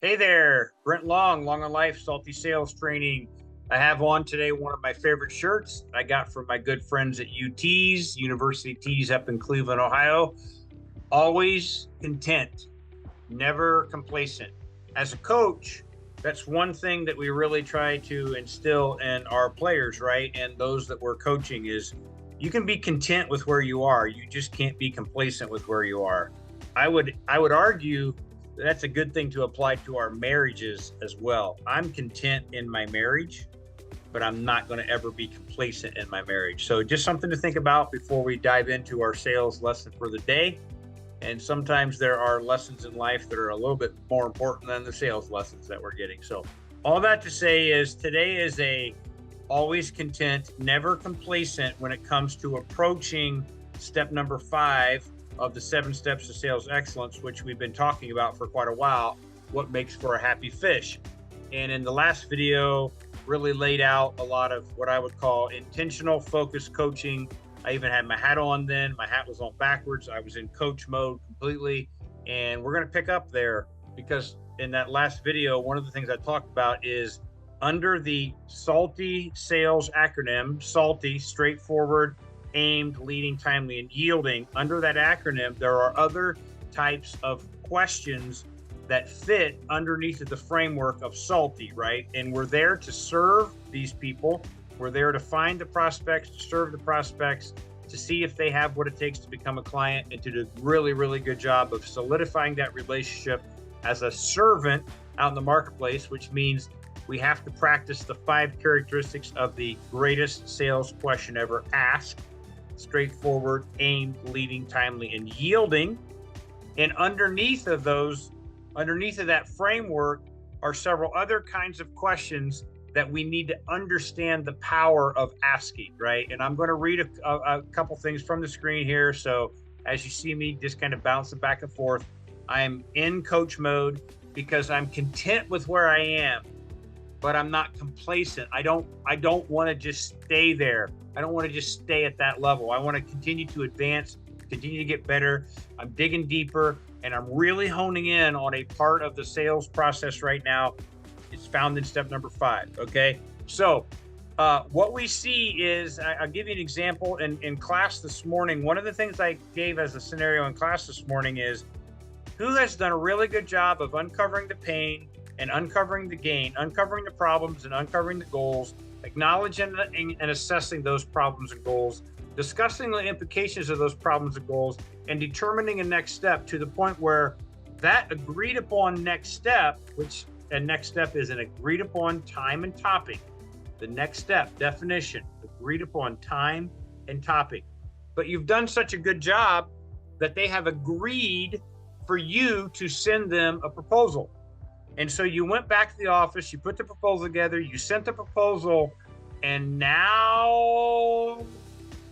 Hey there, Brent Long, Long on Life, Salty Sales Training. I have on today one of my favorite shirts I got from my good friends at UT's, University Tees up in Cleveland, Ohio. Always content, never complacent. As a coach, that's one thing that we really try to instill in our players, right? And those that we're coaching is you can be content with where you are. You just can't be complacent with where you are. I would argue that's a good thing to apply to our marriages as well. I'm content in my marriage, but I'm not going to ever be complacent in my marriage. So just something to think about before we dive into our sales lesson for the day. And sometimes there are lessons in life that are a little bit more important than the sales lessons that we're getting. So all that to say is today is a always content, never complacent when it comes to approaching step number 5 of the 7 steps to sales excellence, which we've been talking about for quite a while, what makes for a happy fish. And in the last video, really laid out a lot of what I would call intentional focused coaching. I even had my hat on then. My hat was on backwards. I was in coach mode completely. And we're going to pick up there because in that last video, one of the things I talked about is under the SALTY sales acronym, SALTY, straightforward, aimed, leading, timely, and yielding. Under that acronym, there are other types of questions that fit underneath of the framework of SALTY, right? And we're there to serve these people. We're there to find the prospects, to serve the prospects, to see if they have what it takes to become a client, and to do a really, really good job of solidifying that relationship as a servant out in the marketplace, which means we have to practice the 5 characteristics of the greatest sales question ever asked: straightforward, aimed, leading, timely, and yielding. And underneath of that framework are several other kinds of questions that we need to understand the power of asking, right? And I'm going to read a couple things from the screen here. So as you see me just kind of bouncing back and forth, I'm in coach mode because I'm content with where I am, but I'm not complacent. I don't want to just stay there. I don't want to just stay at that level. I want to continue to advance, continue to get better. I'm digging deeper, and I'm really honing in on a part of the sales process right now. It's found in step number 5. Okay. So what we see is, I'll give you an example. In class this morning, one of the things I gave as a scenario in class this morning is who has done a really good job of uncovering the pain and uncovering the gain, uncovering the problems and uncovering the goals, acknowledging and assessing those problems and goals, discussing the implications of those problems and goals, and determining a next step to the point where that agreed upon next step, which a next step is an agreed upon time and topic. The next step, definition, agreed upon time and topic. But you've done such a good job that they have agreed for you to send them a proposal. And so you went back to the office, you put the proposal together, you sent the proposal, and now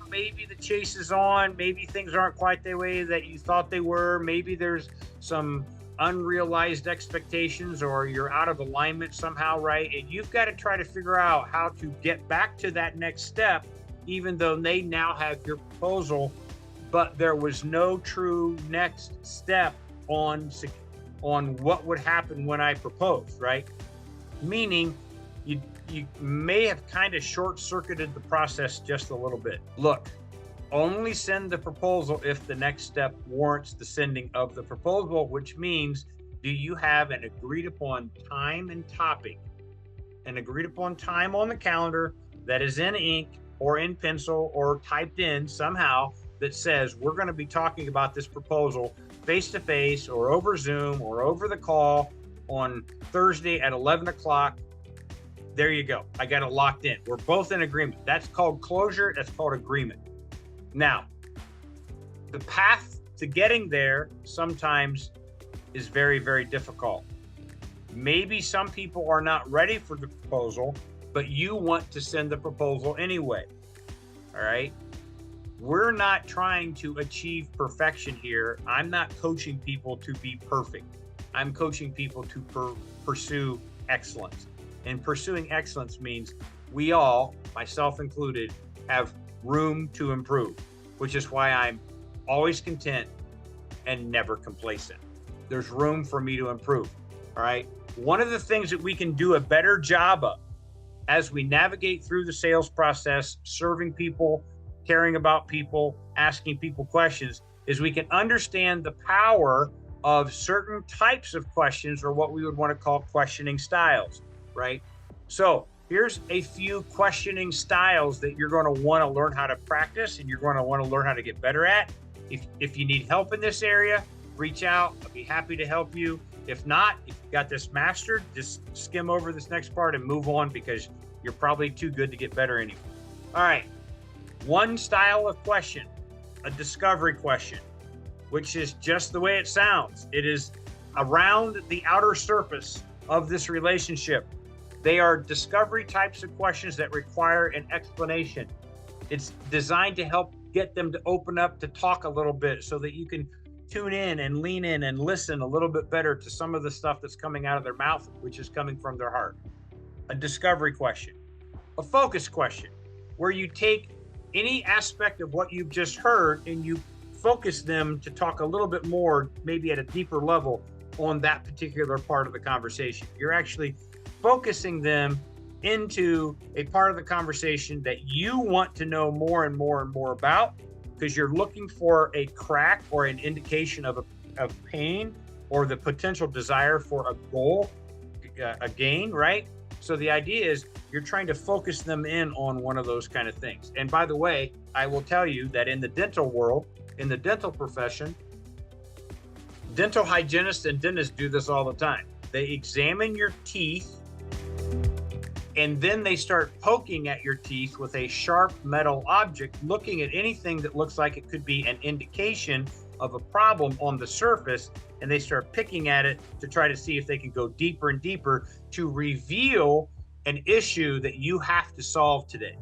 maybe the chase is on. Maybe things aren't quite the way that you thought they were. Maybe there's some unrealized expectations, or you're out of alignment somehow, right? And you've got to try to figure out how to get back to that next step, even though they now have your proposal, but there was no true next step on what would happen when I proposed, right? Meaning you may have kind of short-circuited the process just a little bit. Look, only send the proposal if the next step warrants the sending of the proposal, which means, do you have an agreed upon time and topic, an agreed upon time on the calendar that is in ink or in pencil or typed in somehow that says we're going to be talking about this proposal face to face or over Zoom or over the call on Thursday at 11 o'clock. There you go. I got it locked in. We're both in agreement. That's called closure. That's called agreement. Now, the path to getting there sometimes is very, very difficult. Maybe some people are not ready for the proposal, but you want to send the proposal anyway. All right. We're not trying to achieve perfection here. I'm not coaching people to be perfect. I'm coaching people to pursue excellence. And pursuing excellence means we all, myself included, have room to improve, which is why I'm always content and never complacent. There's room for me to improve. All right. One of the things that we can do a better job of as we navigate through the sales process, serving people, caring about people, asking people questions, is we can understand the power of certain types of questions, or what we would want to call questioning styles, right? So here's a few questioning styles that you're going to want to learn how to practice, and you're going to want to learn how to get better at. If you need help in this area, reach out. I'll be happy to help you. If not, if you got this mastered, just skim over this next part and move on, because you're probably too good to get better anyway. All right. One style of question, a discovery question, which is just the way it sounds. It is around the outer surface of this relationship. They are discovery types of questions that require an explanation. It's designed to help get them to open up, to talk a little bit, so that you can tune in and lean in and listen a little bit better to some of the stuff that's coming out of their mouth, which is coming from their heart. A discovery question. A focus question, where you take any aspect of what you've just heard and you focus them to talk a little bit more, maybe at a deeper level, on that particular part of the conversation. You're actually focusing them into a part of the conversation that you want to know more and more and more about, because you're looking for a crack or an indication of pain, or the potential desire for a goal, a gain, right? So the idea is you're trying to focus them in on one of those kind of things. And by the way, I will tell you that in the dental world, in the dental profession, dental hygienists and dentists do this all the time. They examine your teeth, and then they start poking at your teeth with a sharp metal object, looking at anything that looks like it could be an indication of a problem on the surface, and they start picking at it to try to see if they can go deeper and deeper to reveal an issue that you have to solve today.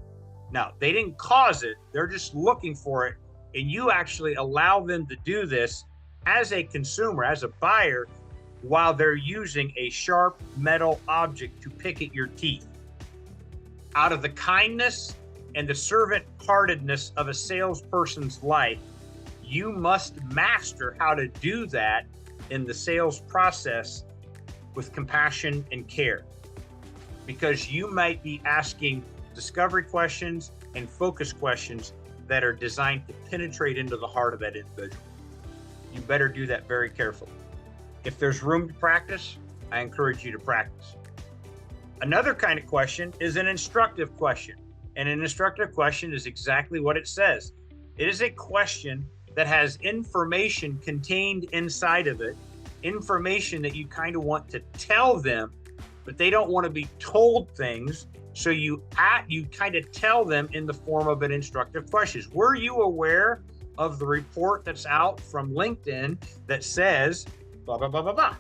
Now, they didn't cause it, they're just looking for it, and you actually allow them to do this as a consumer, as a buyer, while they're using a sharp metal object to pick at your teeth. Out of the kindness and the servant-heartedness of a salesperson's life, you must master how to do that in the sales process with compassion and care, because you might be asking discovery questions and focus questions that are designed to penetrate into the heart of that individual. You better do that very carefully. If there's room to practice, I encourage you to practice. Another kind of question is an instructive question. And an instructive question is exactly what it says. It is a question that has information contained inside of it, information that you kind of want to tell them, but they don't want to be told things. So you kind of tell them in the form of an instructive question. Were you aware of the report that's out from LinkedIn that says blah, blah, blah, blah, blah?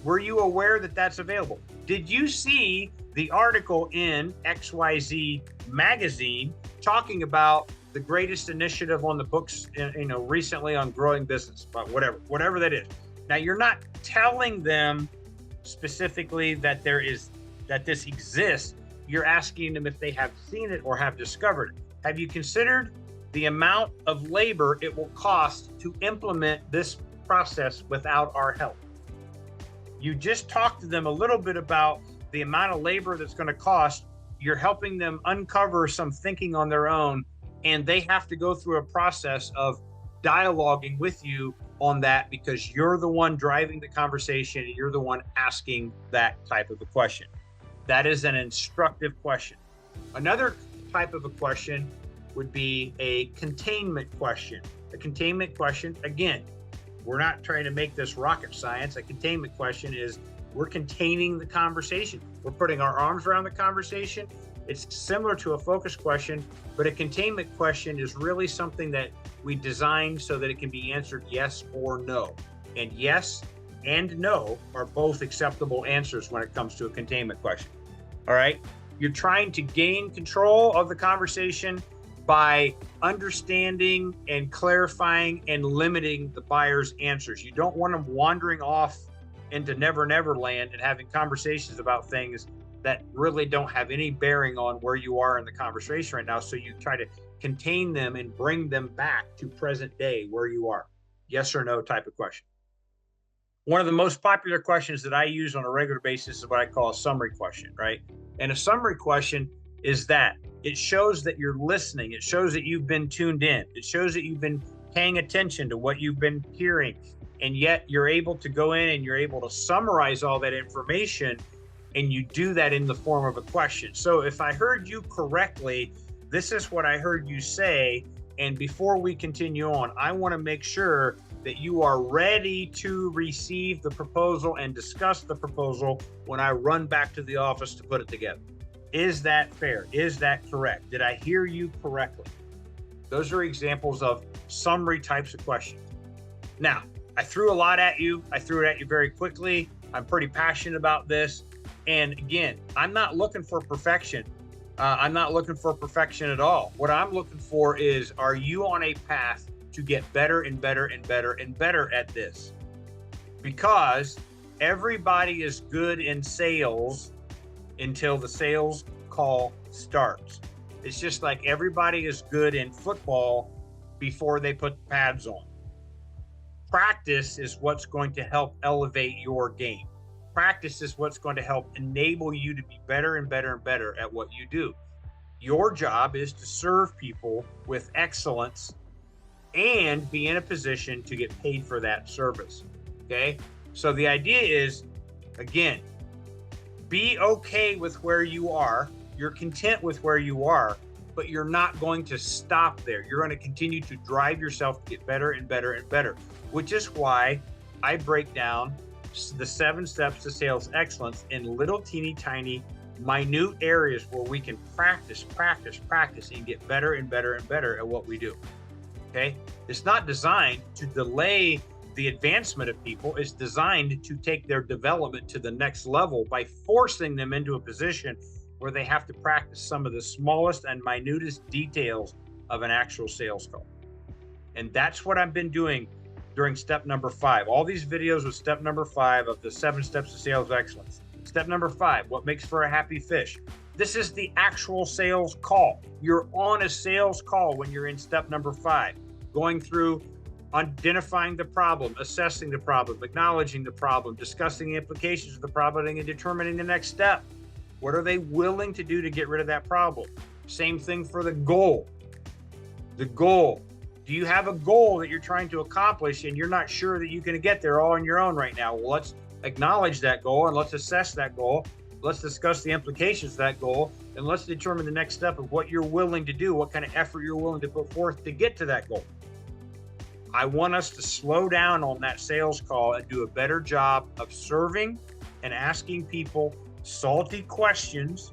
Were you aware that that's available? Did you see the article in XYZ magazine talking about the greatest initiative on the books, recently on growing business, but whatever that is? Now, you're not telling them specifically that this exists. You're asking them if they have seen it or have discovered it. Have you considered the amount of labor it will cost to implement this process without our help? You just talked to them a little bit about the amount of labor that's going to cost. You're helping them uncover some thinking on their own, and they have to go through a process of dialoguing with you on that, because you're the one driving the conversation and you're the one asking that type of a question. That is an instructive question. Another type of a question would be a containment question. A containment question, again, we're not trying to make this rocket science. A containment question is we're containing the conversation. We're putting our arms around the conversation. It's similar to a focus question, but a containment question is really something that we design so that it can be answered yes or no. And yes and no are both acceptable answers when it comes to a containment question. All right? You're trying to gain control of the conversation by understanding and clarifying and limiting the buyer's answers. You don't want them wandering off into never land and having conversations about things that really don't have any bearing on where you are in the conversation right now. So you try to contain them and bring them back to present day where you are. Yes or no type of question. One of the most popular questions that I use on a regular basis is what I call a summary question, right? And a summary question is that it shows that you're listening. It shows that you've been tuned in. It shows that you've been paying attention to what you've been hearing. And yet you're able to go in and you're able to summarize all that information, and you do that in the form of a question. So if I heard you correctly, this is what I heard you say. And before we continue on, I want to make sure that you are ready to receive the proposal and discuss the proposal when I run back to the office to put it together. Is that fair? Is that correct? Did I hear you correctly? Those are examples of summary types of questions. Now, I threw a lot at you. I threw it at you very quickly. I'm pretty passionate about this. And again, I'm not looking for perfection. I'm not looking for perfection at all. What I'm looking for is, are you on a path to get better and better and better and better at this? Because everybody is good in sales until the sales call starts. It's just like everybody is good in football before they put the pads on. Practice is what's going to help elevate your game. Practice is what's going to help enable you to be better and better and better at what you do. Your job is to serve people with excellence and be in a position to get paid for that service. Okay? So the idea is, again, be okay with where you are. You're content with where you are, but you're not going to stop there. You're going to continue to drive yourself to get better and better and better, which is why I break down the 7 steps to sales excellence in little teeny tiny minute areas where we can practice and get better and better and better at what we do. Okay? It's not designed to delay the advancement of people. It's designed to take their development to the next level by forcing them into a position where they have to practice some of the smallest and minutest details of an actual sales call. And that's what I've been doing during step number 5. All these videos with step number 5 of the 7 steps to sales excellence. Step number 5, what makes for a happy fish? This is the actual sales call. You're on a sales call when you're in step number 5, going through identifying the problem, assessing the problem, acknowledging the problem, discussing the implications of the problem, and determining the next step. What are they willing to do to get rid of that problem? Same thing for the goal. The goal. Do you have a goal that you're trying to accomplish and you're not sure that you can get there all on your own right now? Well, let's acknowledge that goal and let's assess that goal. Let's discuss the implications of that goal, and let's determine the next step of what you're willing to do, what kind of effort you're willing to put forth to get to that goal. I want us to slow down on that sales call and do a better job of serving and asking people salty questions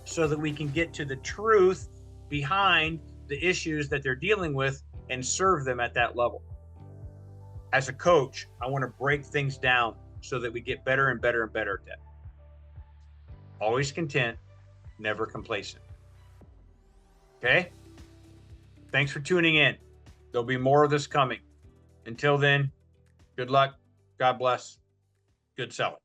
so that we can get to the truth behind the issues that they're dealing with and serve them at that level. As a coach, I want to break things down so that we get better and better and better at that. Always content, never complacent. Okay? Thanks for tuning in. There'll be more of this coming. Until then, good luck. God bless. Good selling.